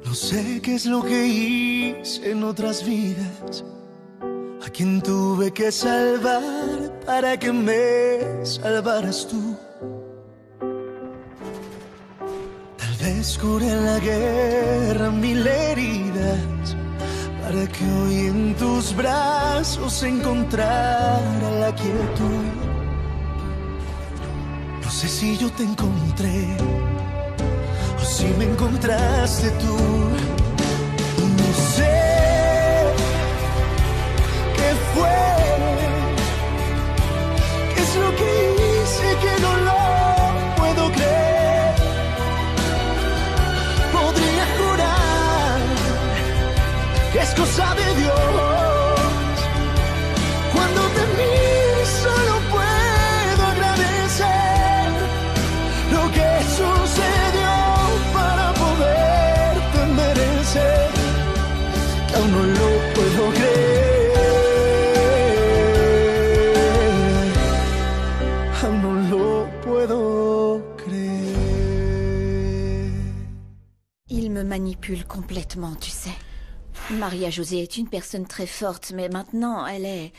No sé qué es lo que hice en otras vidas, a quien tuve que salvar para que me salvaras tú. Tal vez curé en la guerra mil heridas, para que hoy en tus brazos encontrara la quietud. No sé si yo te encontré o si me encontraste tú. No sé qué fue, qué es lo que hice que no lo puedo creer. Podría jurar que es cosa de Dios. Cuando te miro solo puedo agradecer lo que sucedió para poderte merecer. Que aún no lo puedo creer, aún no lo puedo creer. Il me manipule complètement, tu sais. Maria-Josée est une personne très forte, mais maintenant, elle est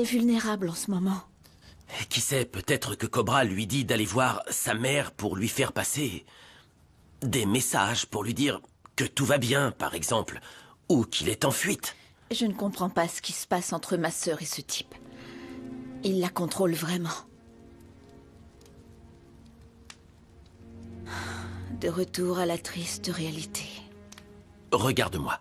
vulnérable en ce moment. Et qui sait, peut-être que Cobra lui dit d'aller voir sa mère pour lui faire passer des messages, pour lui dire que tout va bien, par exemple, ou qu'il est en fuite. Je ne comprends pas ce qui se passe entre ma sœur et ce type. Il la contrôle vraiment. De retour à la triste réalité. Regarde-moi.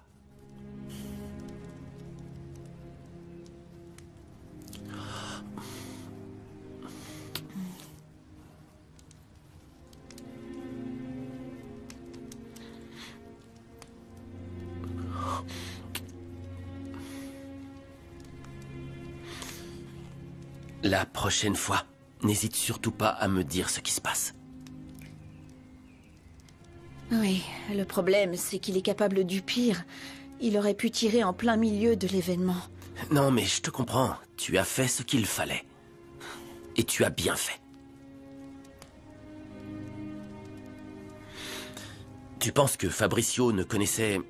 La prochaine fois, n'hésite surtout pas à me dire ce qui se passe. Oui, le problème, c'est qu'il est capable du pire. Il aurait pu tirer en plein milieu de l'événement. Non, mais je te comprends. Tu as fait ce qu'il fallait. Et tu as bien fait. Tu penses que Fabricio ne connaissait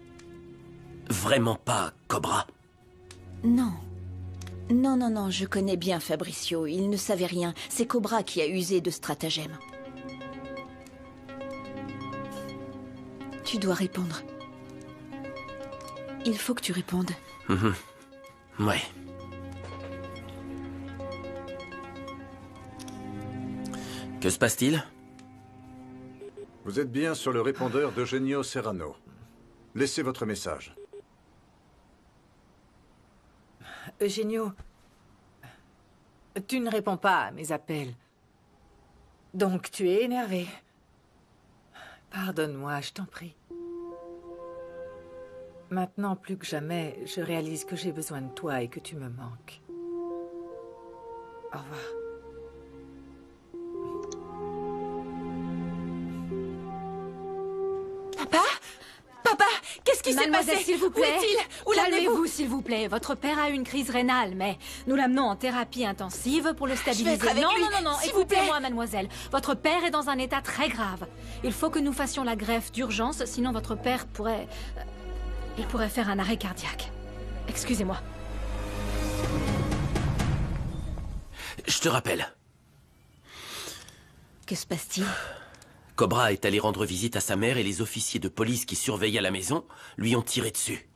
vraiment pas Cobra? Non. Non, non, non, je connais bien Fabricio. Il ne savait rien. C'est Cobra qui a usé de stratagèmes. Tu dois répondre. Il faut que tu répondes. Ouais. Que se passe-t-il? Vous êtes bien sur le répondeur d'Eugenio Serrano. Laissez votre message. Eugenio, tu ne réponds pas à mes appels. Donc tu es énervé. Pardonne-moi, je t'en prie. Maintenant, plus que jamais, je réalise que j'ai besoin de toi et que tu me manques. Au revoir. Papa? Papa? Qu'est-ce qui s'est passé? Mademoiselle, s'il vous plaît. Où est-il? Où l'amenez-vous? Calmez-vous, s'il vous plaît. Votre père a eu une crise rénale, mais nous l'amenons en thérapie intensive pour le stabiliser. être avec non, lui, non, non, non, s'il vous plaît. écoutez-moi, mademoiselle. Votre père est dans un état très grave. Il faut que nous fassions la greffe d'urgence, sinon votre père pourrait... il pourrait faire un arrêt cardiaque. Excusez-moi. Je te rappelle. Que se passe-t-il? Cobra est allé rendre visite à sa mère et les officiers de police qui surveillaient la maison lui ont tiré dessus.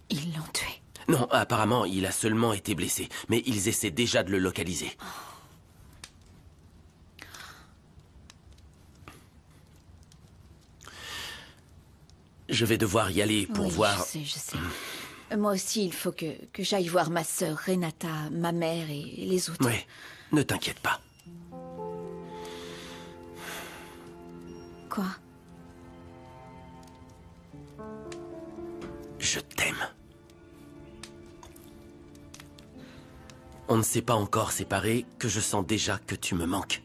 Ils l'ont tué. Non, apparemment, il a seulement été blessé, mais ils essaient déjà de le localiser. Je vais devoir y aller pour Oui, voir... je sais. Moi aussi, il faut que j'aille voir ma sœur, Renata, ma mère et les autres. Oui, ne t'inquiète pas. Quoi? Je t'aime. On ne s'est pas encore séparés, que je sens déjà que tu me manques.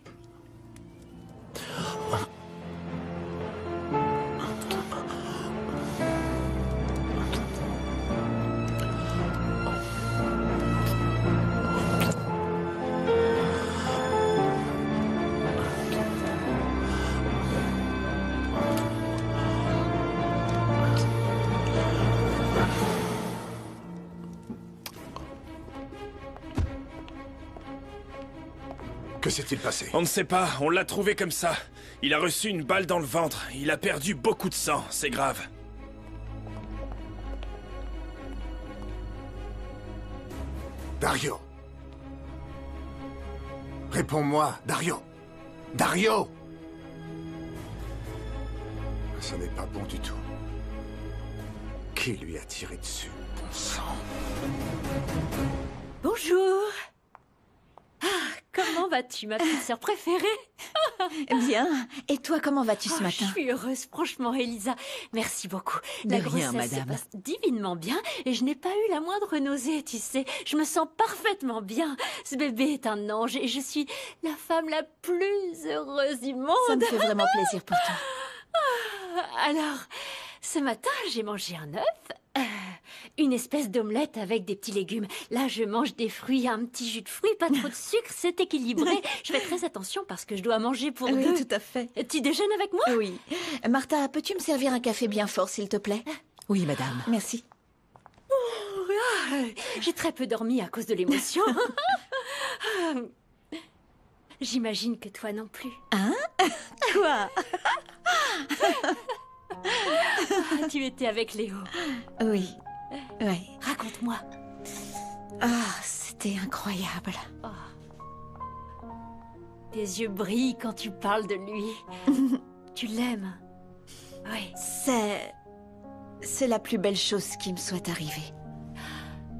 Que s'est-il passé? On ne sait pas, on l'a trouvé comme ça. Il a reçu une balle dans le ventre. Il a perdu beaucoup de sang, c'est grave. Dario! Réponds-moi, Dario! Dario! Ce n'est pas bon du tout. Qui lui a tiré dessus, bon sang? Bonjour. Comment vas-tu, ma petite sœur préférée? Bien. Et toi, comment vas-tu ce matin? Je suis heureuse, franchement, Elisa. Merci beaucoup. De La rien, grossesse se madame. passe divinement bien et je n'ai pas eu la moindre nausée, tu sais. Je me sens parfaitement bien. Ce bébé est un ange et je suis la femme la plus heureuse du monde. Ça me fait vraiment plaisir pour toi. Alors, ce matin, j'ai mangé un œuf, une espèce d'omelette avec des petits légumes. Là, je mange des fruits, un petit jus de fruits, pas trop de sucre, c'est équilibré. Je fais très attention parce que je dois manger pour Oui, deux. tout à fait. Tu déjeunes avec moi? Oui. Martha, peux-tu me servir un café bien fort, s'il te plaît? Oui, madame. Merci. J'ai très peu dormi à cause de l'émotion. J'imagine que toi non plus. Quoi? Tu étais avec Léo. Oui. Oui. Raconte-moi. C'était incroyable. Tes yeux brillent quand tu parles de lui. Tu l'aimes. Oui. C'est la plus belle chose qui me soit arrivée.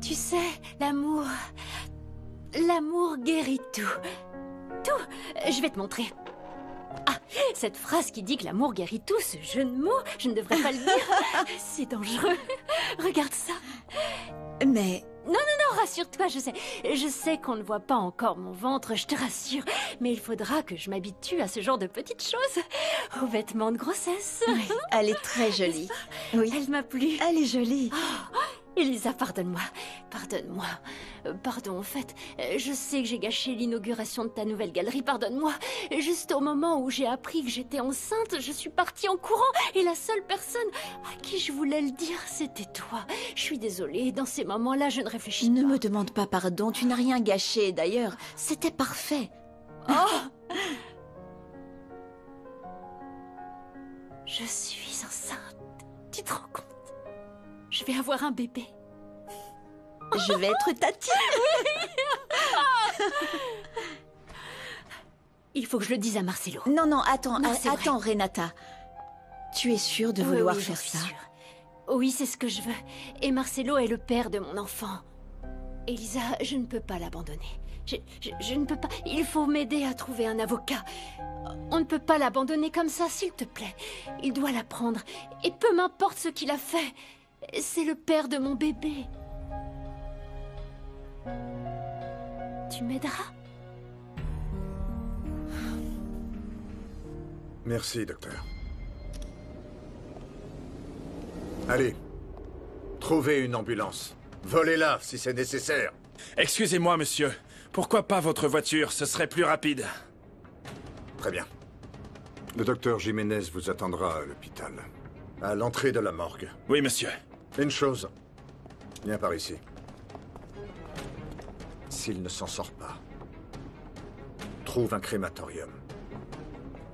Tu sais, l'amour... L'amour guérit tout. Tout. Je vais te montrer. Ah, cette phrase qui dit que l'amour guérit tout, ce jeu de mots, je ne devrais pas le dire. C'est dangereux. Regarde ça. Mais Non, rassure-toi, je sais qu'on ne voit pas encore mon ventre, je te rassure. Mais il faudra que je m'habitue à ce genre de petites choses. Aux vêtements de grossesse. oui, elle est très jolie. Oui, Elle m'a plu. elle est jolie. Elisa, pardonne-moi. Pardonne-moi. Pardon, en fait, je sais que j'ai gâché l'inauguration de ta nouvelle galerie, pardonne-moi. Juste au moment où j'ai appris que j'étais enceinte, je suis partie en courant et la seule personne à qui je voulais le dire, c'était toi. Je suis désolée, dans ces moments-là, je ne réfléchis Ne pas. me demande pas pardon, tu n'as rien gâché d'ailleurs. C'était parfait. Je suis enceinte. Tu te rends compte? Je vais avoir un bébé. Je vais être tati. Il faut que je le dise à Marcelo. Non, attends, Non, c'est attends, Renata. Tu es sûre de vouloir Oui, faire j'en suis ça? sûre. Oui, c'est ce que je veux. Et Marcelo est le père de mon enfant. Elisa, je ne peux pas l'abandonner. Je ne peux pas. Il faut m'aider à trouver un avocat. On ne peut pas l'abandonner comme ça, s'il te plaît. Il doit la prendre. Et peu m'importe ce qu'il a fait. C'est le père de mon bébé. Tu m'aideras? Merci, docteur. Allez, trouvez une ambulance. Volez-la si c'est nécessaire. Excusez-moi, monsieur. Pourquoi pas votre voiture? Ce serait plus rapide. Très bien. Le docteur Jiménez vous attendra à l'hôpital. À l'entrée de la morgue. Oui, monsieur. Une chose. Viens par ici. S'il ne s'en sort pas, trouve un crématorium.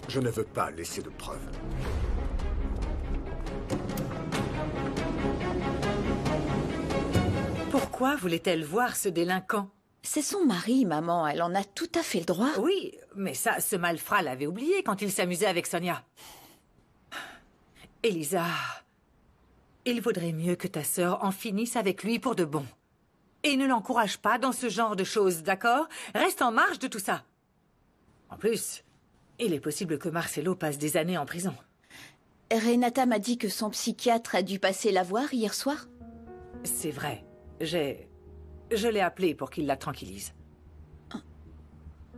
Je ne veux pas laisser de preuves. Pourquoi voulait-elle voir ce délinquant? C'est son mari, maman. Elle en a tout à fait le droit. Oui, mais ça, ce malfrat l'avait oublié quand il s'amusait avec Sonia. Elisa, il vaudrait mieux que ta sœur en finisse avec lui pour de bon. Et ne l'encourage pas dans ce genre de choses, d'accord? Reste en marge de tout ça. En plus, il est possible que Marcelo passe des années en prison. Renata m'a dit que son psychiatre a dû passer la voir hier soir. C'est vrai. Je l'ai appelé pour qu'il la tranquillise.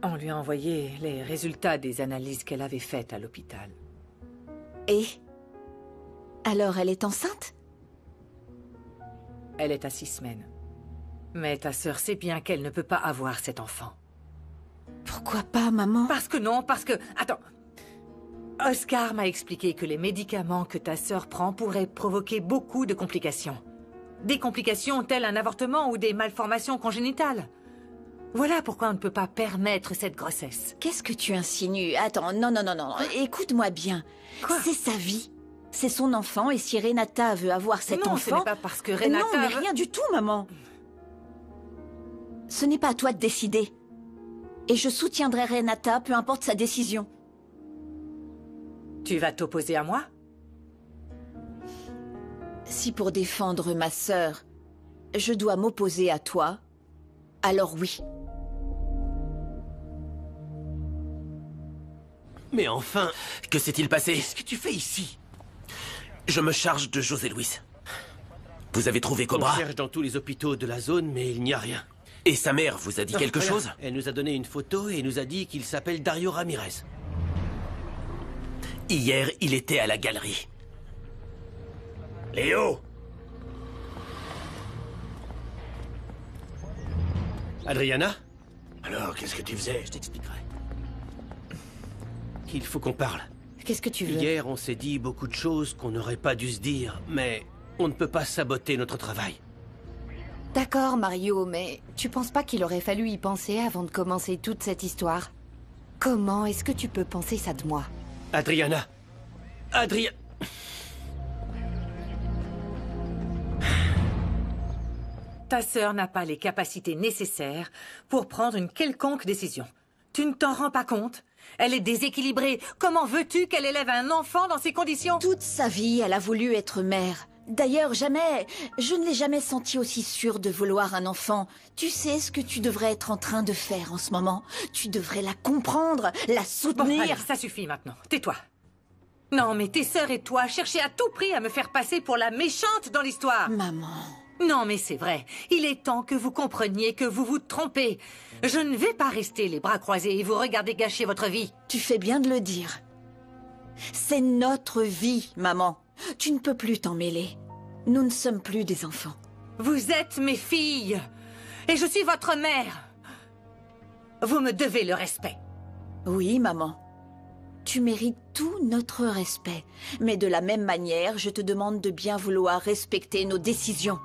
On lui a envoyé les résultats des analyses qu'elle avait faites à l'hôpital. Et? Alors elle est enceinte? Elle est à 6 semaines. Mais ta sœur sait bien qu'elle ne peut pas avoir cet enfant. Pourquoi pas, maman? Parce que non, parce que... Attends. Oscar m'a expliqué que les médicaments que ta sœur prend pourraient provoquer beaucoup de complications. Des complications telles un avortement ou des malformations congénitales. Voilà pourquoi on ne peut pas permettre cette grossesse. Qu'est-ce que tu insinues? Attends, non, écoute-moi bien. Quoi? C'est sa vie. C'est son enfant, et si Renata veut avoir cet non, enfant... ce n'est pas parce que Renata... Non, mais rien du tout, maman. Ce n'est pas à toi de décider. Et je soutiendrai Renata, peu importe sa décision. Tu vas t'opposer à moi? Si pour défendre ma sœur, je dois m'opposer à toi, alors oui. Mais enfin, que s'est-il passé? Qu'est-ce que tu fais ici? Je me charge de José Luis. Vous avez trouvé Cobra? On cherche dans tous les hôpitaux de la zone, mais il n'y a rien. Et sa mère vous a dit quelque chose? Elle nous a donné une photo et nous a dit qu'il s'appelle Dario Ramirez. Hier, il était à la galerie. Léo! Adriana? Alors, qu'est-ce que tu faisais? Je t'expliquerai. Il faut qu'on parle. Qu'est-ce que tu veux? Hier, on s'est dit beaucoup de choses qu'on n'aurait pas dû se dire, mais on ne peut pas saboter notre travail. D'accord, Mario, mais tu penses pas qu'il aurait fallu y penser avant de commencer toute cette histoire? Comment est-ce que tu peux penser ça de moi? Adriana! Ta sœur n'a pas les capacités nécessaires pour prendre une quelconque décision. Tu ne t'en rends pas compte? Elle est déséquilibrée. Comment veux-tu qu'elle élève un enfant dans ces conditions? Toute sa vie, elle a voulu être mère. D'ailleurs, je ne l'ai jamais sentie aussi sûre de vouloir un enfant. Tu sais ce que tu devrais être en train de faire en ce moment? Tu devrais la comprendre, la soutenir. Bon, allez, ça suffit maintenant. Tais-toi. Non, mais tes sœurs et toi cherchez à tout prix à me faire passer pour la méchante dans l'histoire. Maman... Non, mais c'est vrai. Il est temps que vous compreniez que vous vous trompez. Je ne vais pas rester les bras croisés et vous regarder gâcher votre vie. Tu fais bien de le dire. C'est notre vie, maman. Tu ne peux plus t'en mêler. Nous ne sommes plus des enfants. Vous êtes mes filles. Et je suis votre mère. Vous me devez le respect. Oui, maman. Tu mérites tout notre respect. Mais de la même manière, je te demande de bien vouloir respecter nos décisions.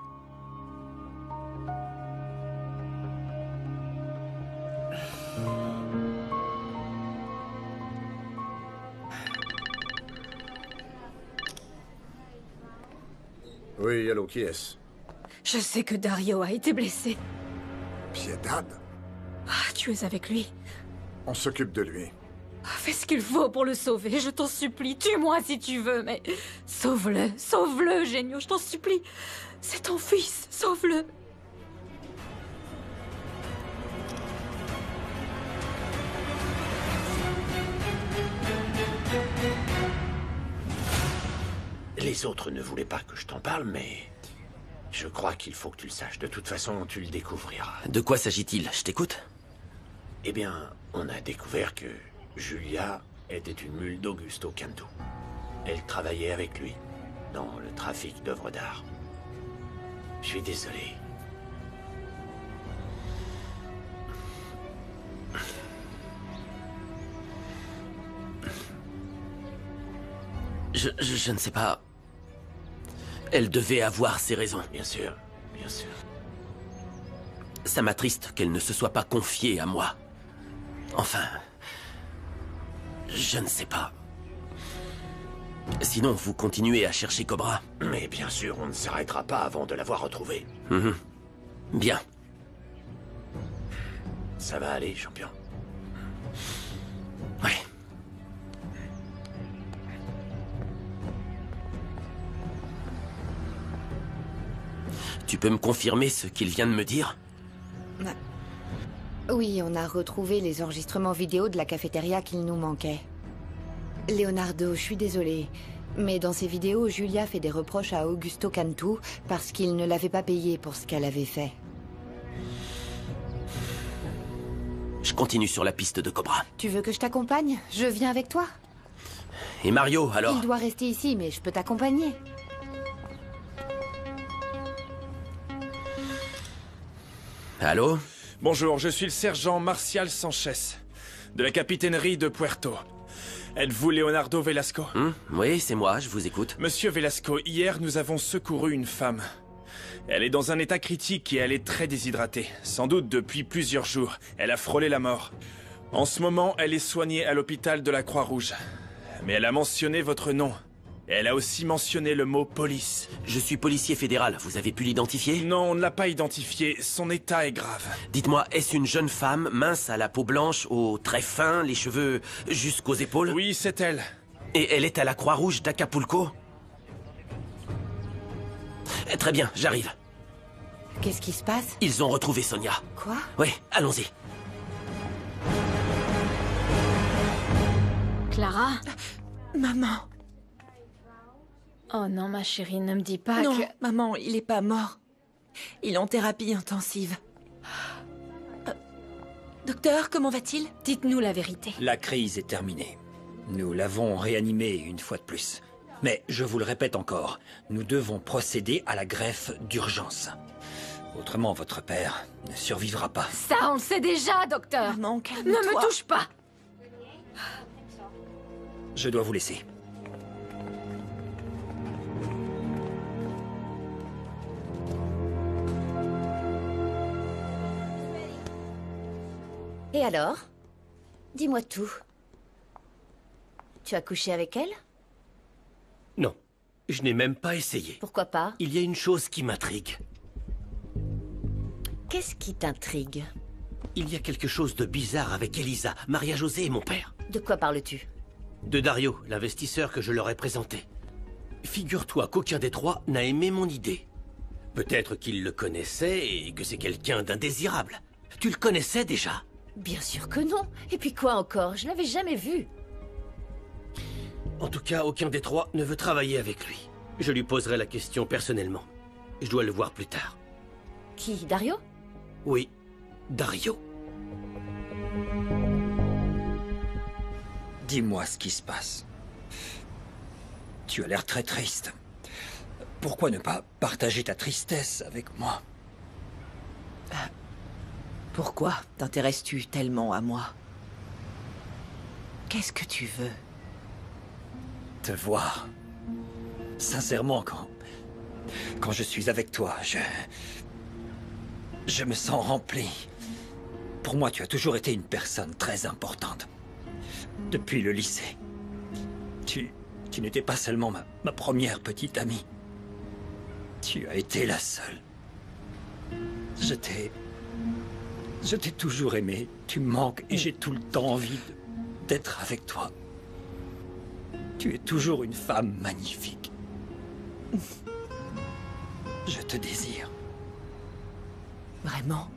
Oui, allô, qui est-ce? Je sais que Dario a été blessé. Piedad? Ah, tu es avec lui. On s'occupe de lui. Fais ce qu'il faut pour le sauver, je t'en supplie. Tue-moi si tu veux, mais sauve-le, sauve-le, Genio, je t'en supplie. C'est ton fils, sauve-le. Les autres ne voulaient pas que je t'en parle, mais... je crois qu'il faut que tu le saches. De toute façon, tu le découvriras. De quoi s'agit-il? Je t'écoute. Eh bien, on a découvert que Julia était une mule d'Augusto Cantu. Elle travaillait avec lui dans le trafic d'œuvres d'art. Je suis désolé. Je ne sais pas. Elle devait avoir ses raisons. Bien sûr, bien sûr. Ça m'attriste qu'elle ne se soit pas confiée à moi. Enfin... je ne sais pas. Sinon, vous continuez à chercher Cobra. Mais bien sûr, on ne s'arrêtera pas avant de l'avoir retrouvée. Bien. Ça va aller, champion. Ouais. Tu peux me confirmer ce qu'il vient de me dire? Oui, on a retrouvé les enregistrements vidéo de la cafétéria qu'il nous manquait. Leonardo, je suis désolée, mais dans ces vidéos, Julia fait des reproches à Augusto Cantu parce qu'il ne l'avait pas payée pour ce qu'elle avait fait. Je Je continue sur la piste de Cobra. Tu veux que je t'accompagne? Je viens avec toi. Et Mario, alors? Il doit rester ici, mais je peux t'accompagner. Allô? Bonjour, je suis le sergent Marcial Sanchez, de la capitainerie de Puerto. Êtes-vous Leonardo Velasco? Oui, c'est moi, je vous écoute. Monsieur Velasco, hier nous avons secouru une femme. Elle est dans un état critique et elle est très déshydratée. Sans doute depuis plusieurs jours. Elle a frôlé la mort. En ce moment, elle est soignée à l'hôpital de la Croix-Rouge. Mais elle a mentionné votre nom. Et elle a aussi mentionné le mot police. Je suis policier fédéral, vous avez pu l'identifier? Non, on ne l'a pas identifié. Son état est grave. Dites-moi, est-ce une jeune femme, mince, à la peau blanche, aux traits fins, les cheveux jusqu'aux épaules? Oui, c'est elle. Et elle est à la Croix-Rouge d'Acapulco? Très bien, j'arrive. Qu'est-ce qui se passe? Ils ont retrouvé Sonia. Quoi? Oui, allons-y. Clara? Maman. Oh non, ma chérie, ne me dis pas Non, que... maman, il est pas mort. Il est en thérapie intensive. Docteur, comment va-t-il? Dites-nous la vérité. La crise est terminée. Nous l'avons réanimé une fois de plus. Mais je vous le répète encore, nous devons procéder à la greffe d'urgence. Autrement, votre père ne survivra pas. Ça, on le sait déjà, docteur. Maman, calme-toi. Ne me touche pas. Je dois vous laisser. Et alors? Dis-moi tout. Tu as couché avec elle? Non, je n'ai même pas essayé. Pourquoi pas? Il y a une chose qui m'intrigue. Qu'est-ce qui t'intrigue? Il y a quelque chose de bizarre avec Elisa, Maria-José et mon père. De quoi parles-tu? De Dario, l'investisseur que je leur ai présenté. Figure-toi qu'aucun des trois n'a aimé mon idée. Peut-être qu'il le connaissait et que c'est quelqu'un d'indésirable. Tu le connaissais déjà? Bien sûr que non. Et puis quoi encore? Je l'avais jamais vu. En tout cas, aucun des trois ne veut travailler avec lui. Je lui poserai la question personnellement. Je dois le voir plus tard. Qui? Dario? Oui, Dario. Dis-moi ce qui se passe. Tu as l'air très triste. Pourquoi ne pas partager ta tristesse avec moi? Pourquoi t'intéresses-tu tellement à moi? Qu'est-ce que tu veux? Te voir. Sincèrement, quand je suis avec toi, je me sens rempli. Pour moi, tu as toujours été une personne très importante. Depuis le lycée. Tu n'étais pas seulement ma première petite amie. Tu as été la seule. Je t'ai toujours aimé. Tu me manques et j'ai tout le temps envie d'être avec toi. Tu es toujours une femme magnifique. Je te désire. Vraiment?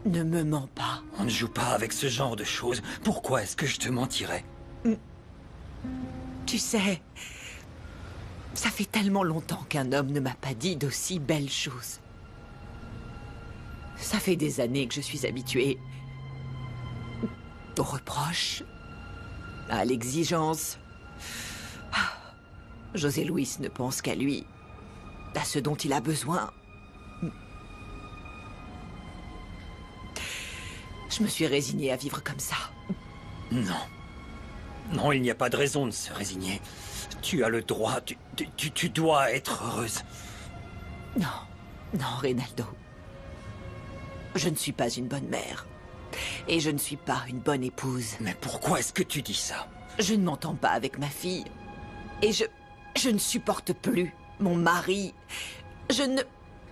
Ne me mens pas. On ne joue pas avec ce genre de choses. Pourquoi est-ce que je te mentirais? Tu sais, ça fait tellement longtemps qu'un homme ne m'a pas dit d'aussi belles choses. Ça fait des années que je suis habituée aux reproches, à l'exigence. José Luis ne pense qu'à lui, à ce dont il a besoin. Je me suis résignée à vivre comme ça. Non. Non, il n'y a pas de raison de se résigner. Tu as le droit, tu dois être heureuse. Non, non, Reynaldo. Je ne suis pas une bonne mère. Et je ne suis pas une bonne épouse. Mais pourquoi est-ce que tu dis ça? Je ne m'entends pas avec ma fille. Et je ne supporte plus mon mari. Je ne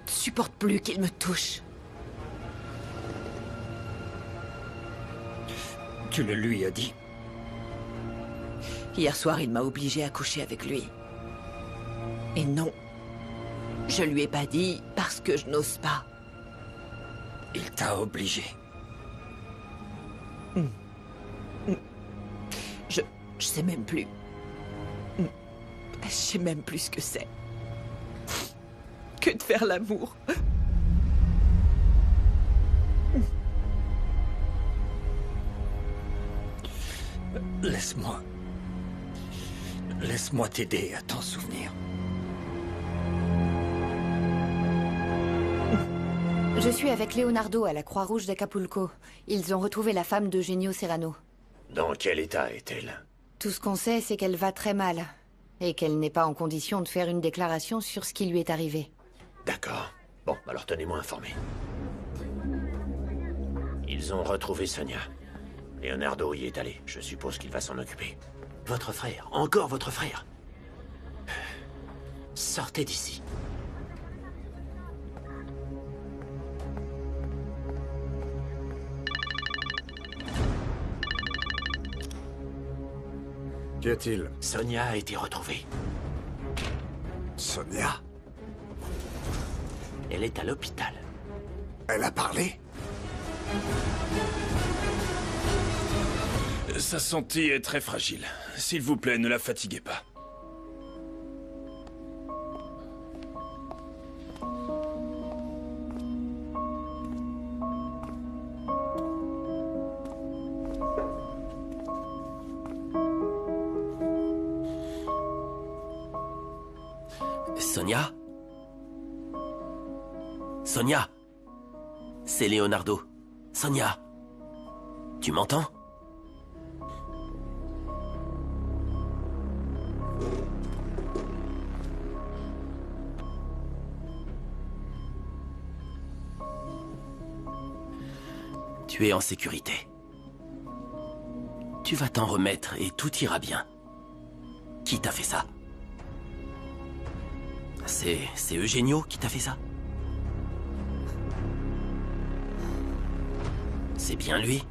supporte plus qu'il me touche. Tu le lui as dit? Hier soir, il m'a obligée à coucher avec lui. Et non, je lui ai pas dit parce que je n'ose pas. Il t'a obligé. Je sais même plus. Je sais même plus ce que c'est. Que de faire l'amour. Laisse-moi... Laisse-moi t'aider à t'en souvenir. Je suis avec Leonardo à la Croix-Rouge d'Acapulco. Ils ont retrouvé la femme d'Eugenio Serrano. Dans quel état est-elle? Tout ce qu'on sait, c'est qu'elle va très mal. Et qu'elle n'est pas en condition de faire une déclaration sur ce qui lui est arrivé. D'accord. Bon, alors tenez-moi informé. Ils ont retrouvé Sonia. Leonardo y est allé. Je suppose qu'il va s'en occuper. Votre frère, encore votre frère. Sortez d'ici. Qu'y a-t-il? Sonia a été retrouvée. Sonia? Elle est à l'hôpital. Elle a parlé? Sa santé est très fragile. S'il vous plaît, ne la fatiguez pas. Sonia? Sonia? C'est Leonardo. Sonia? Tu m'entends? Tu es en sécurité. Tu vas t'en remettre et tout ira bien. Qui t'a fait ça? C'est Eugenio qui t'a fait ça? C'est bien lui?